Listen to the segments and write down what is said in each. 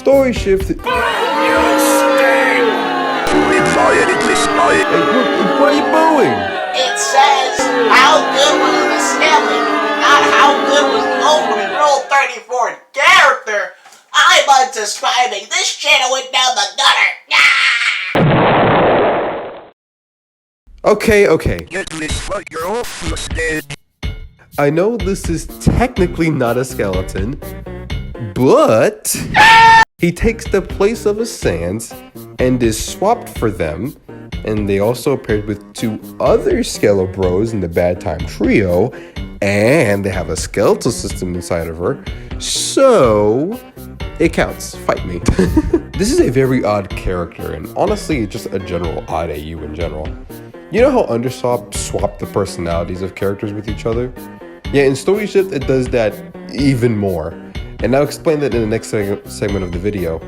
Storyshift. You stink! Hey, what are you booing? It says, how good was the Skele, not how good was the opening Rule 34 character. I'm unsubscribing. This channel went down the gutter. Okay. I know this is technically not a skeleton, but he takes the place of a Sans and is swapped for them, and they also appeared with 2 other Skele bros in the Bad Time Trio, and they have a skeletal system inside of her, so it counts. Fight me. This is a very odd character, and honestly, just a general odd AU in general. You know how Undertale swapped the personalities of characters with each other? Yeah, in Storyshift, it does that even more. And I'll explain that in the next segment of the video.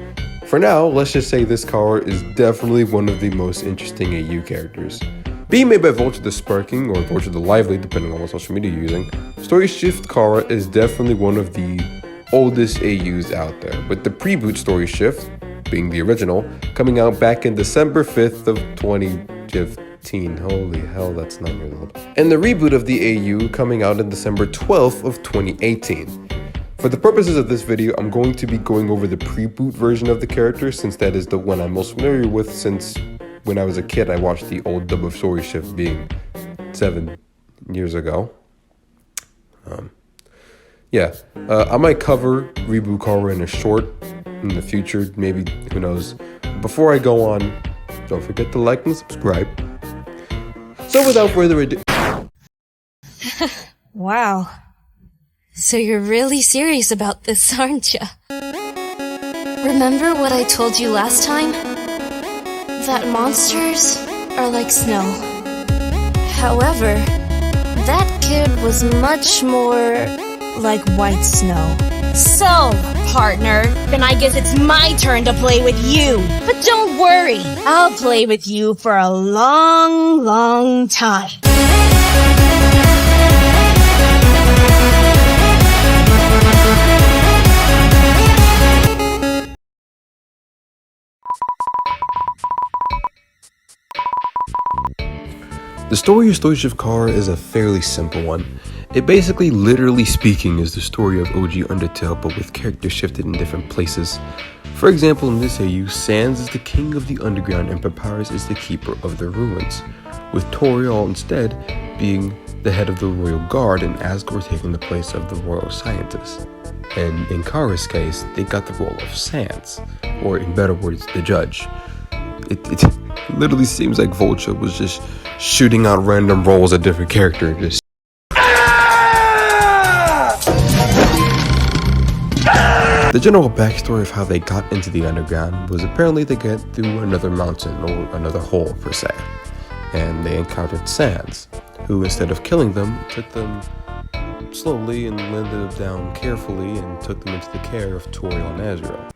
For now, let's just say this Chara is definitely one of the most interesting AU characters. Being made by Vulture the Sparking, or Vulture the Lively, depending on what social media you're using, Storyshift Chara is definitely one of the oldest AUs out there, with the pre-boot Storyshift, being the original, coming out back in December 5th of 2015. Holy hell, that's 9 years old. And the reboot of the AU coming out in December 12th of 2018. For the purposes of this video, I'm going to be going over the pre-boot version of the character, since that is the one I'm most familiar with, since when I was a kid I watched the old dub of Storyshift being 7 years ago. I might cover Reboot Chara in a short in the future, maybe, who knows. Before I go on, don't forget to like and subscribe. So without further ado... Wow. So you're really serious about this, aren't you? Remember what I told you last time? That monsters are like snow. However, that kid was much more like white snow. So, partner, then I guess it's my turn to play with you. But don't worry, I'll play with you for a long, long time. The story of Storyshift Chara is a fairly simple one. It basically, literally speaking, is the story of OG Undertale, but with characters shifted in different places. For example, in this AU, Sans is the king of the underground and Papyrus is the keeper of the ruins, with Toriel instead being the head of the royal guard and Asgore taking the place of the royal scientist. And in Chara's case, they got the role of Sans, or in better words, the judge. It literally seems like Vulture was just shooting out random roles at different characters. Just The general backstory of how they got into the underground was apparently they get through another mountain or another hole per se, and they encountered Sans, who instead of killing them, took them slowly and landed them down carefully and took them into the care of Toriel and Asgore.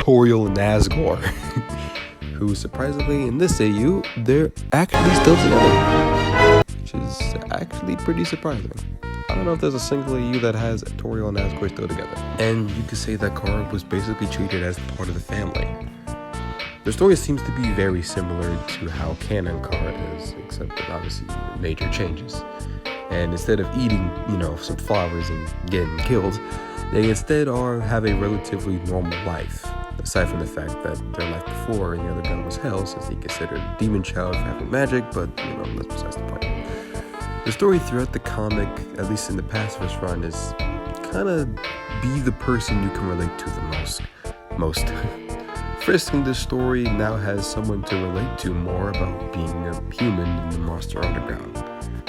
Toriel and Asgore, who surprisingly in this AU, they're actually still together, which is actually pretty surprising. I don't know if there's a single AU that has Toriel and Asgore still together. And you could say that Chara was basically treated as part of the family. The story seems to be very similar to how canon Chara is, except that obviously major changes. And instead of eating, some flowers and getting killed, they instead have a relatively normal life, aside from the fact that their life before in the underground was hell, since he considered a demon child for having magic, but that's besides the point. The story throughout the comic, at least in the pacifist run, is kind of be the person you can relate to the most. Frisk in this story now has someone to relate to more about being a human in the Monster Underground.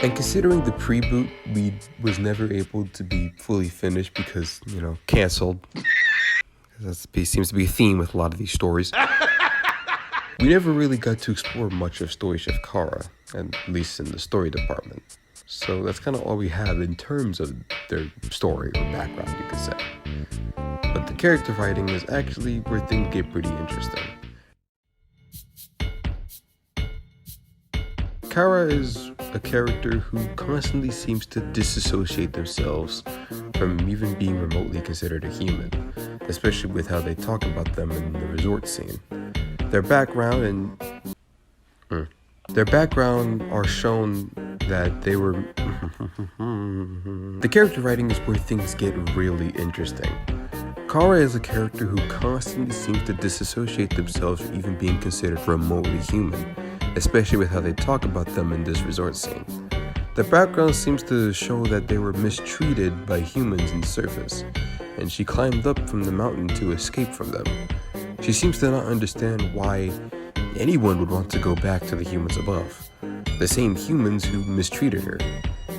And considering the pre-boot was never able to be fully finished because, canceled. That seems to be a theme with a lot of these stories. We never really got to explore much of Storyshift Chara, at least in the story department. So that's kind of all we have in terms of their story or background, you could say. But the character writing is actually where things get pretty interesting. Chara is a character who constantly seems to disassociate themselves from even being remotely considered a human, especially with how they talk about them in the resort scene. Their background are shown that they were... The character writing is where things get really interesting. Chara is a character who constantly seems to disassociate themselves from even being considered remotely human, especially with how they talk about them in this resort scene. The background seems to show that they were mistreated by humans in the surface, and she climbed up from the mountain to escape from them. She seems to not understand why anyone would want to go back to the humans above, the same humans who mistreated her.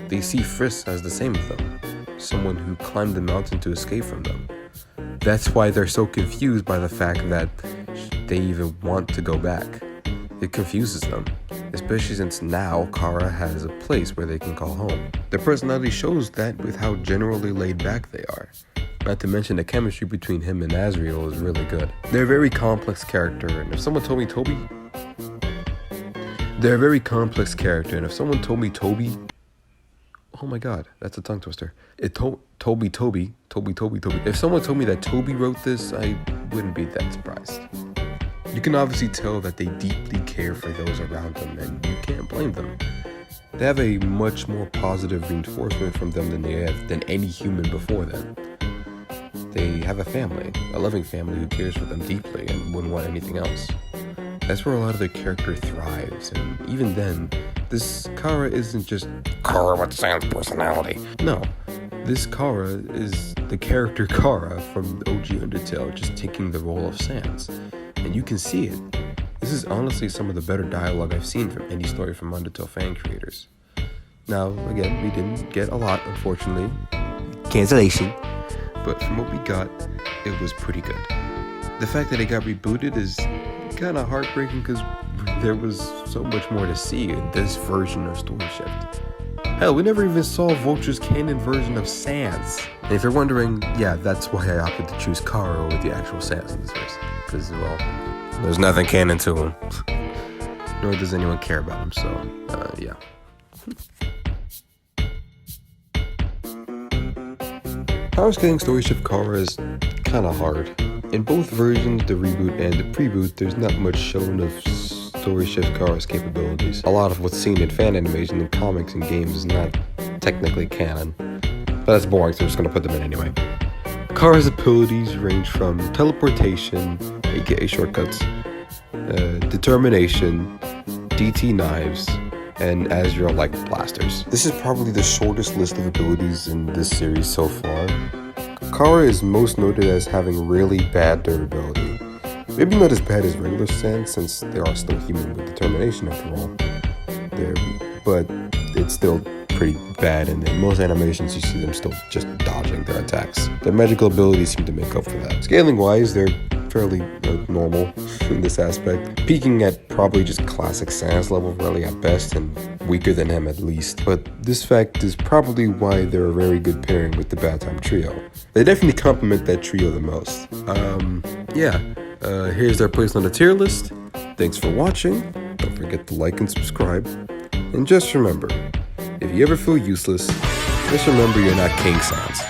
They see Frisk as the same as them, someone who climbed the mountain to escape from them. That's why they're so confused by the fact that they even want to go back. It confuses them, especially since now Chara has a place where they can call home. Their personality shows that with how generally laid back they are. Not to mention the chemistry between him and Azrael is really good. They're a very complex character, and if someone told me Toby... Oh my god, that's a tongue twister. Toby. If someone told me that Toby wrote this, I wouldn't be that surprised. You can obviously tell that they deeply care for those around them, and you can't blame them. They have a much more positive reinforcement from them than any human before them. They have a family, a loving family who cares for them deeply and wouldn't want anything else. That's where a lot of their character thrives, and even then, this Chara isn't just Chara with Sans personality. No, this Chara is the character Chara from the OG Undertale, just taking the role of Sans. And you can see it. This is honestly some of the better dialogue I've seen from any story from Undertale fan creators. Now, again, we didn't get a lot, unfortunately. Cancellation. But from what we got, it was pretty good. The fact that it got rebooted is kind of heartbreaking because there was so much more to see in this version of Storyshift. Hell, we never even saw Vulture's canon version of Sans. And if you're wondering, yeah, that's why I opted to choose Chara over the actual Sans in this verse. Because, well, there's nothing canon to him. Nor does anyone care about him, so, yeah. Power scaling Storyshift Chara is kinda hard. In both versions, the reboot and the pre-boot, there's not much shown of Storyshift Chara's capabilities. A lot of what's seen in fan animation and comics and games is not technically canon. But that's boring, so I'm just gonna put them in anyway. Chara's abilities range from teleportation, aka shortcuts, determination, DT knives, and Azrael-like blasters. This is probably the shortest list of abilities in this series so far. Chara is most noted as having really bad durability. Maybe not as bad as regular Sans, since they are still human with determination after all. But it's still pretty bad, and in most animations you see them still just dodging their attacks. Their magical abilities seem to make up for that. Scaling wise, they're fairly normal in this aspect, peaking at probably just classic Sans level really at best, and weaker than him at least. But this fact is probably why they're a very good pairing with the Bad Time Trio. They definitely complement that trio the most. Here's their place on the tier list. Thanks for watching. Don't forget to like and subscribe. And just remember, if you ever feel useless, just remember you're not King Sans.